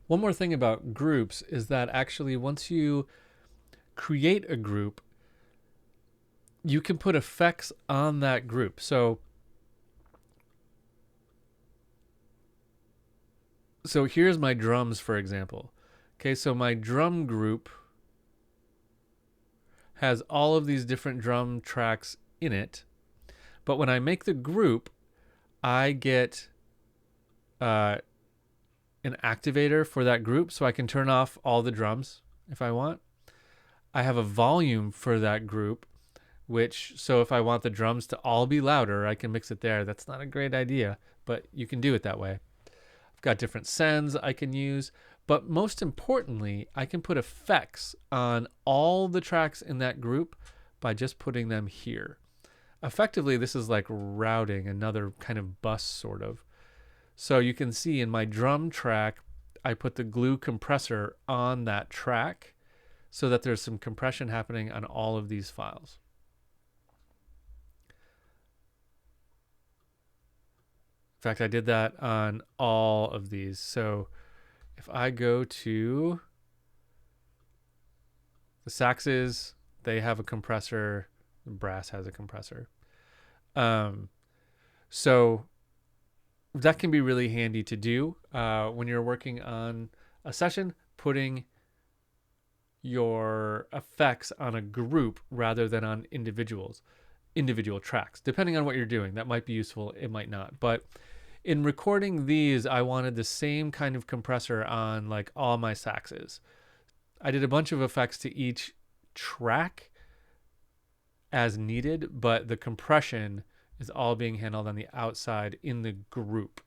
One more thing about groups is that actually once you create a group, you can put effects on that group. So here's my drums, for example. Okay, so my drum group has all of these different drum tracks in it. But when I make the group, I get uh, an activator for that group, so I can turn off all the drums if I want. I have a volume for that group, which, so if I want the drums to all be louder, I can mix it there. That's not a great idea, but you can do it that way. I've got different sends I can use, but most importantly, I can put effects on all the tracks in that group by just putting them here. Effectively, this is like routing, another kind of bus sort of. So you can see in my drum track, I put the glue compressor on that track so that there's some compression happening on all of these files. In fact, I did that on all of these. So if I go to the saxes, they have a compressor. The brass has a compressor. So that can be really handy to do when you're working on a session, putting your effects on a group rather than on individual tracks. Depending on what you're doing, that might be useful, it might not. But in recording these, I wanted the same kind of compressor on like all my saxes. I did a bunch of effects to each track as needed, but the compression is all being handled on the outside in the group.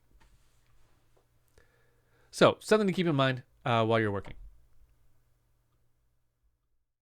So something to keep in mind while you're working.